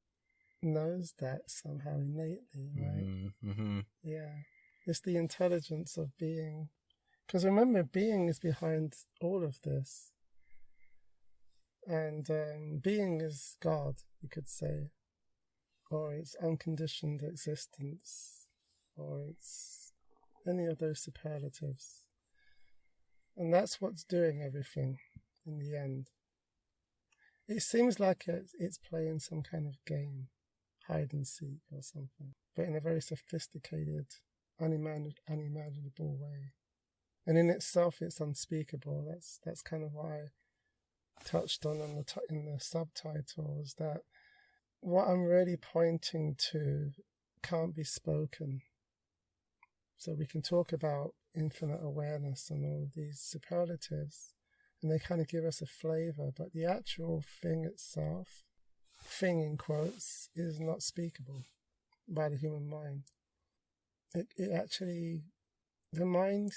knows that somehow innately, right? Mm-hmm. Yeah. It's the intelligence of being. Because remember, being is behind all of this. And being is God, you could say. Or it's unconditioned existence, or it's any of those superlatives. And that's what's doing everything in the end. It seems like it's playing some kind of game, hide and seek or something, but in a very sophisticated, unimaginable way. And in itself, it's unspeakable. That's kind of why I touched on in the subtitles that what I'm really pointing to can't be spoken. So we can talk about infinite awareness and all of these superlatives, and they kind of give us a flavor, but the actual thing itself, thing in quotes, is not speakable by the human mind. It actually, the mind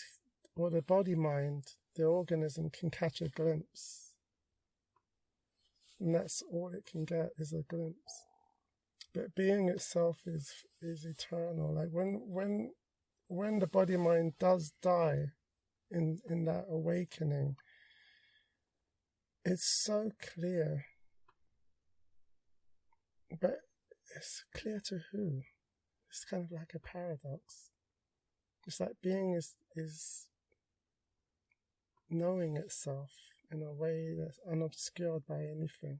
or the body mind, the organism can catch a glimpse. And that's all it can get, is a glimpse. But being itself is eternal. Like when the body mind does die in that awakening, it's so clear. But it's clear to who? It's kind of like a paradox. It's like being is knowing itself in a way that's unobscured by anything.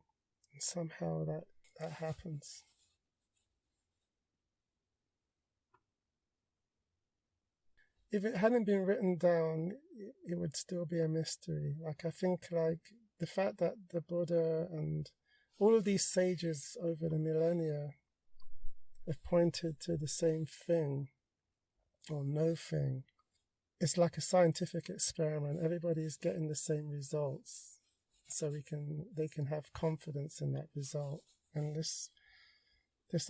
And somehow that happens. If it hadn't been written down, it would still be a mystery. Like, I think, like, the fact that the Buddha and all of these sages over the millennia have pointed to the same thing, or no thing. It's like a scientific experiment. Everybody's getting the same results, so they can have confidence in that result. And this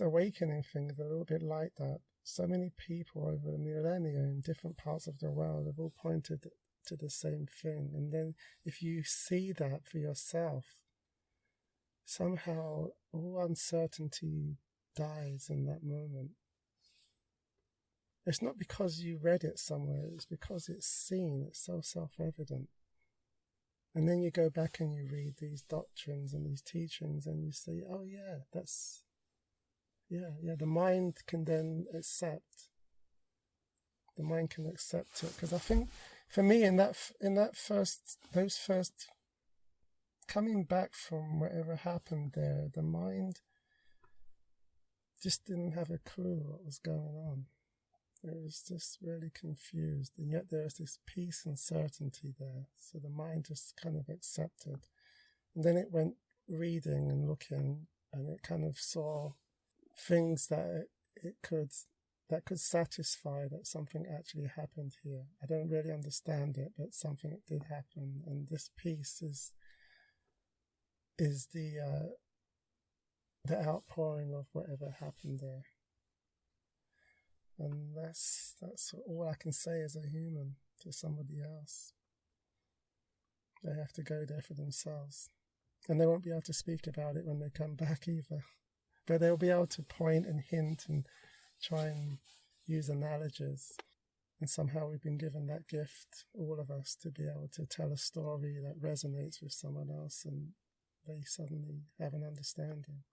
awakening thing is a little bit like that. So many people over the millennia in different parts of the world have all pointed to the same thing. And then if you see that for yourself, somehow all uncertainty dies in that moment. It's not because you read it somewhere, it's because it's seen, it's so self-evident. And then you go back and you read these doctrines and these teachings and you say, oh yeah, the mind can then accept. The mind can accept it. Because I think for me those first coming back from whatever happened there, the mind just didn't have a clue what was going on. It was just really confused, and yet there was this peace and certainty there. So the mind just kind of accepted. And then it went reading and looking, and it kind of saw things that it could satisfy that something actually happened here. I don't really understand it, but something did happen, and this peace is the outpouring of whatever happened there. And that's all I can say as a human to somebody else. They have to go there for themselves. And they won't be able to speak about it when they come back either. But they'll be able to point and hint and try and use analogies. And somehow we've been given that gift, all of us, to be able to tell a story that resonates with someone else, and they suddenly have an understanding.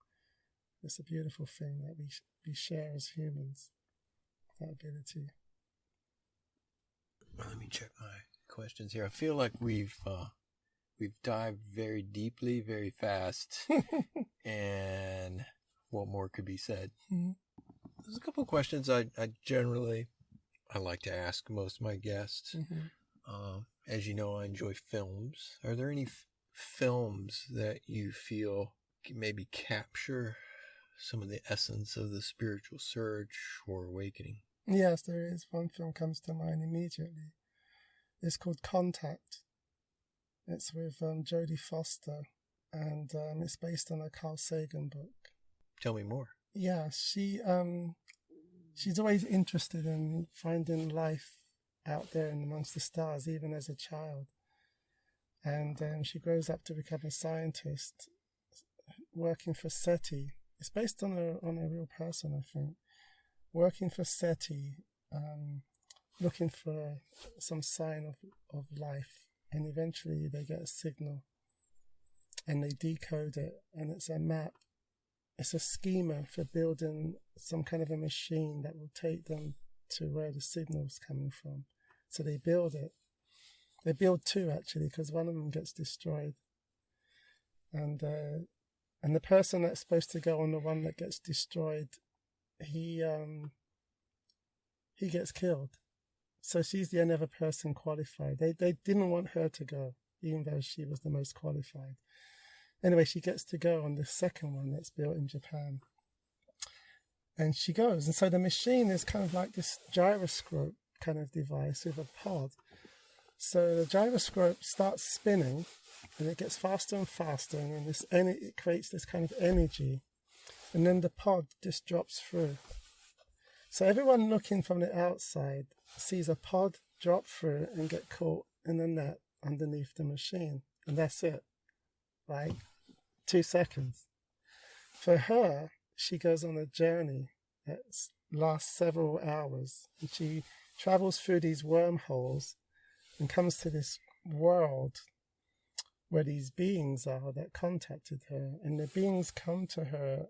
It's a beautiful thing that we share as humans. That ability. Well, let me check my questions here. I feel like we've dived very deeply, very fast, and what more could be said? Mm-hmm. There's a couple of questions I generally like to ask most of my guests. Mm-hmm. As you know, I enjoy films. Are there any films that you feel can maybe capture some of the essence of the spiritual search or awakening? Yes, there is. One film comes to mind immediately. It's called Contact. It's with Jodie Foster, and it's based on a Carl Sagan book. Tell me more. Yeah, she's always interested in finding life out there and amongst the stars, even as a child. And she grows up to become a scientist, working for SETI. It's based on a real person, I think. Working for SETI, looking for some sign of life, and eventually they get a signal and they decode it, and it's a map. It's a schema for building some kind of a machine that will take them to where the signal's coming from. So they build it. They build two, actually, because one of them gets destroyed. And the person that's supposed to go on the one that gets destroyed, he gets killed. So she's the only other person qualified. They didn't want her to go, even though she was the most qualified. Anyway, she gets to go on the second one that's built in Japan. And she goes. And so the machine is kind of like this gyroscope kind of device with a pod. So the gyroscope starts spinning, and it gets faster and faster, and then it creates this kind of energy. And then the pod just drops through. So everyone looking from the outside sees a pod drop through and get caught in a net underneath the machine. And that's it. Like 2 seconds. For her, she goes on a journey that lasts several hours. And she travels through these wormholes and comes to this world where these beings are that contacted her. And the beings come to her.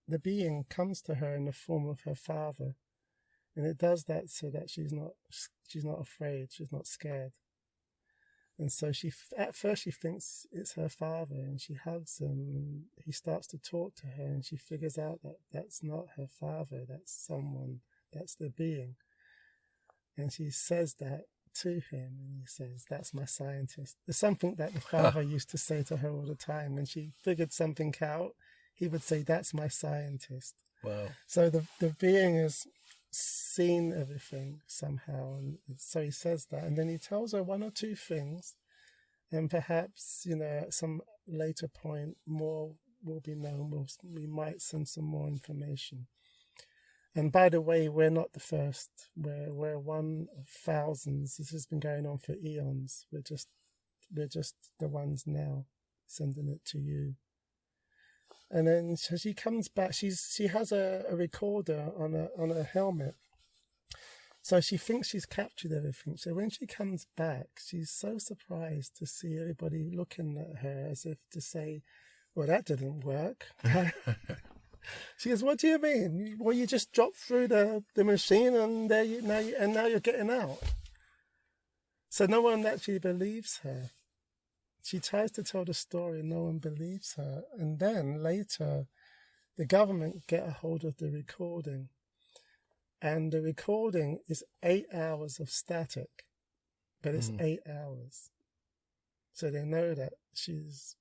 The being comes to her in the form of her father, and it does that so that she's not afraid, she's not scared. And so at first she thinks it's her father, and she hugs him, and he starts to talk to her, and she figures out that that's not her father, that's the being. And she says that to him, and he says, "That's my scientist." There's something that the father used to say to her all the time. When she figured something out, he would say, "That's my scientist." Wow. So the being has seen everything somehow. And so he says that. And then he tells her 1 or 2 things. And perhaps, at some later point, more will be known. We might send some more information. And by the way, we're not the first. We're one of thousands. This has been going on for eons. We're just the ones now sending it to you. And then so she comes back. She has a recorder on a helmet, so she thinks she's captured everything. So when she comes back, she's so surprised to see everybody looking at her as if to say, "Well, that didn't work." She goes, "What do you mean? Well, you just dropped through the machine, and now you're getting out." So no one actually believes her. She tries to tell the story, no one believes her. And then later, the government get a hold of the recording. And the recording is 8 hours of static, but it's 8 hours. So they know that she's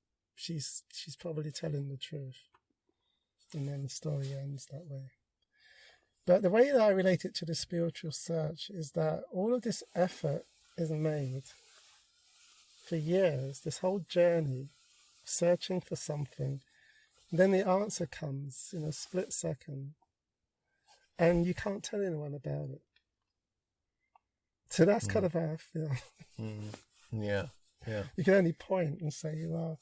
probably telling the truth. And then the story ends that way. But the way that I relate it to the spiritual search is that all of this effort is made for years, this whole journey, searching for something. And then the answer comes in a split second, and you can't tell anyone about it. So that's kind of how I feel. Yeah. You can only point and say you are,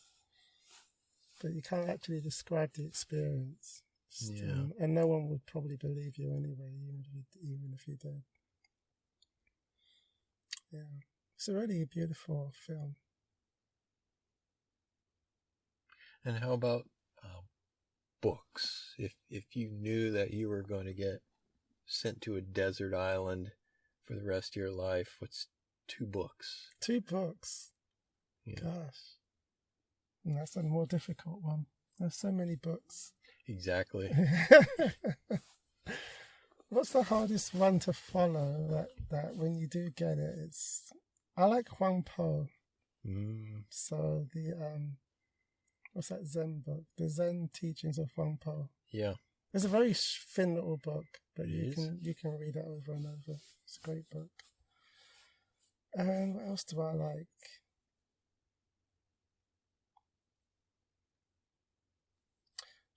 but you can't actually describe the experience. And no one would probably believe you anyway, even if you did. Yeah. It's a really beautiful film. And how about books? If you knew that you were going to get sent to a desert island for the rest of your life, what's 2 books? 2 books? Yeah. Gosh. And that's a more difficult one. There's so many books. Exactly. What's the hardest one to follow that when you do get it, I like Huang Po. So what's that Zen book? The Zen Teachings of Huang Po. Yeah. It's a very thin little book, but you can read it over and over. It's a great book. And what else do I like?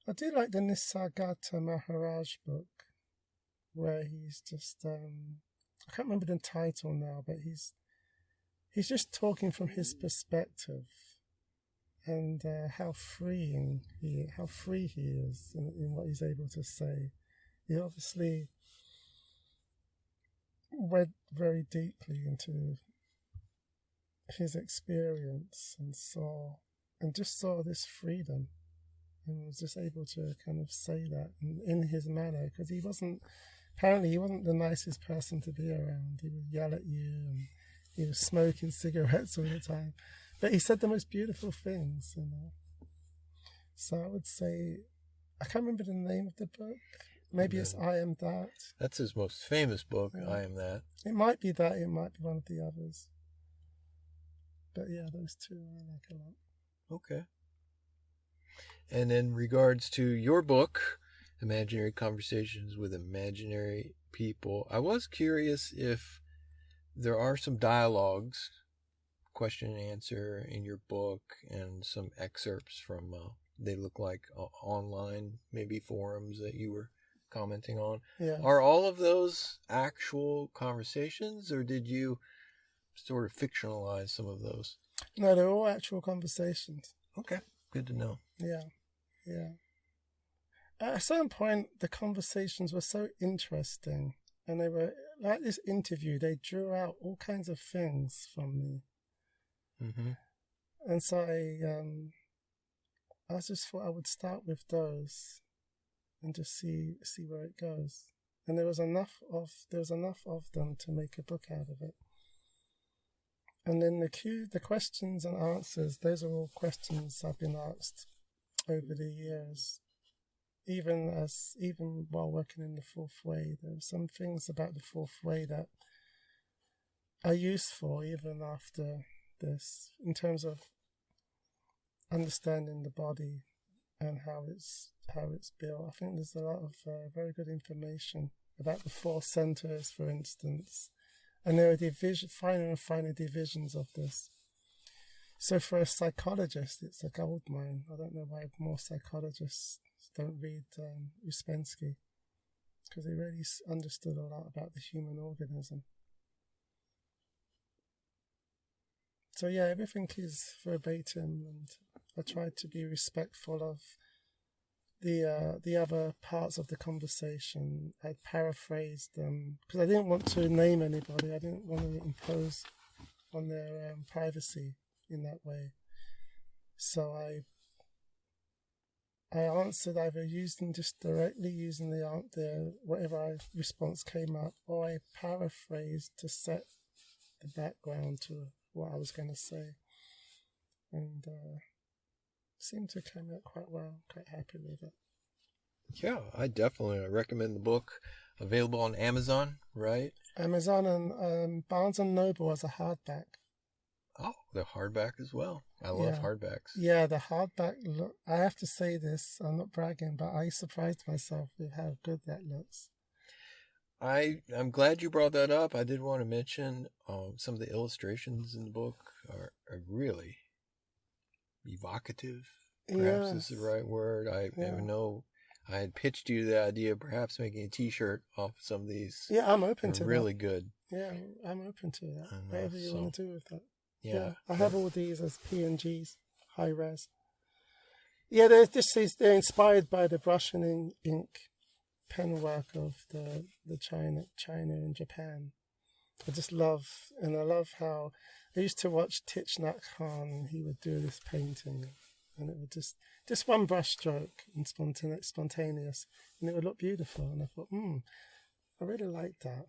I do like the Nisargadatta Maharaj book, where he's just I can't remember the title now, but he's just talking from his perspective, and how free he is in what he's able to say. He obviously went very deeply into his experience and saw this freedom, and was just able to kind of say that in his manner, because he wasn't the nicest person to be around. He would yell at you, and he was smoking cigarettes all the time. But he said the most beautiful things, So I would say, I can't remember the name of the book. Maybe it's I Am That. That's his most famous book, Yeah. I Am That. It might be that. It might be one of the others. But yeah, those two I like a lot. Okay. And in regards to your book, Imaginary Conversations with Imaginary People, I was curious if there are some dialogues, question and answer in your book, and some excerpts from, they look like online, maybe forums that you were commenting on. Yeah. Are all of those actual conversations, or did you sort of fictionalize some of those? No, they're all actual conversations. Okay, good to know. Yeah. At a certain point, the conversations were so interesting, and they were like this interview. They drew out all kinds of things from me, and so I just thought I would start with those, and just see where it goes. And there was enough of them to make a book out of it. And then the questions and answers, those are all questions I've been asked over the years. Even while working in the fourth way, there are some things about the fourth way that are useful even after this, in terms of understanding the body and how it's built. I think there's a lot of very good information about the four centers, for instance. And there are finer and finer divisions of this. So for a psychologist, it's a goldmine. I don't know why more psychologists don't read Unspeakable, because he really understood a lot about the human organism. So yeah, everything is verbatim, and I tried to be respectful of the other parts of the conversation. I paraphrased them because I didn't want to name anybody. I didn't want to impose on their privacy in that way. So I answered either directly using the whatever response came up, or I paraphrased to set the background to what I was going to say, and seemed to come out quite well. Quite happy with it. Yeah, I definitely recommend the book. Available on Amazon, right? Amazon and Barnes and Noble as a hardback. Oh, the hardback as well. I love hardbacks. Yeah, the hardback look. I have to say this, I'm not bragging, but I surprised myself with how good that looks. I'm glad you brought that up. I did want to mention some of the illustrations in the book are really evocative. Perhaps is the right word. I know I had pitched you the idea of perhaps making a T-shirt off some of these. Yeah, I'm open to that. Really good. Yeah, I'm open to that. Whatever you want to do with that. Yeah. I have all these as PNGs, high res. Yeah, they're inspired by the brush and ink pen work of the China and Japan. I just love how I used to watch Thich Nhat Hanh, and he would do this painting, and it would just one brush stroke and spontaneous, and it would look beautiful. And I thought, I really like that.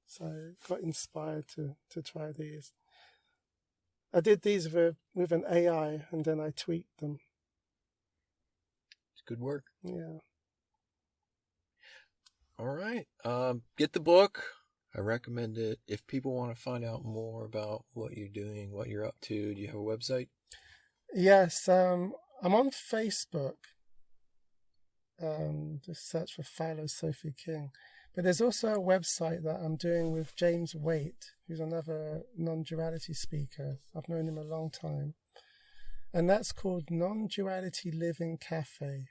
So I got inspired to try these. I did these with an AI, and then I tweaked them. It's good work. Yeah. All right. Get the book. I recommend it. If people want to find out more about what you're doing, what you're up to, do you have a website? Yes. I'm on Facebook. Just search for Filo Sophie King. But there's also a website that I'm doing with James Waite, who's another non-duality speaker. I've known him a long time. And that's called Non-Duality Living Cafe.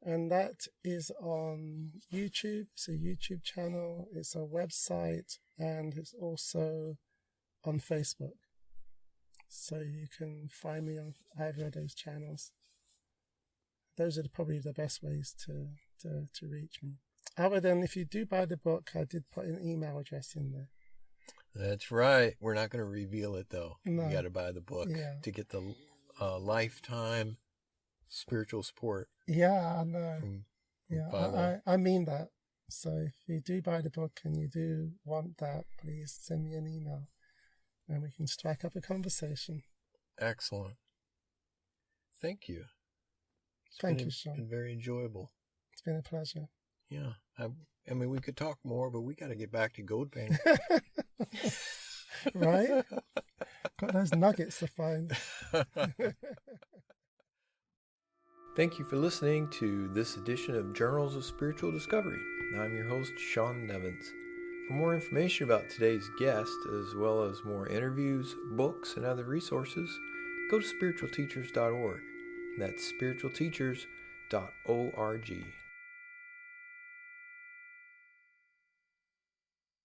And that is on YouTube. It's a YouTube channel. It's a website. And it's also on Facebook. So you can find me on either of those channels. Those are probably the best ways to reach me. Other than if you do buy the book, I did put an email address in there. That's right. We're not going to reveal it, though. No. You got to buy the book to get the lifetime spiritual support. Yeah, I know. I mean that. So if you do buy the book and you do want that, please send me an email and we can strike up a conversation. Excellent. Thank you. Thank you, Sean. It's been very enjoyable. It's been a pleasure. Yeah. I mean, we could talk more, but we got to get back to goat painting. Right? Got those nuggets to find. Thank you for listening to this edition of Journals of Spiritual Discovery. I'm your host, Sean Nevins. For more information about today's guest, as well as more interviews, books, and other resources, go to spiritualteachers.org. That's spiritualteachers.org.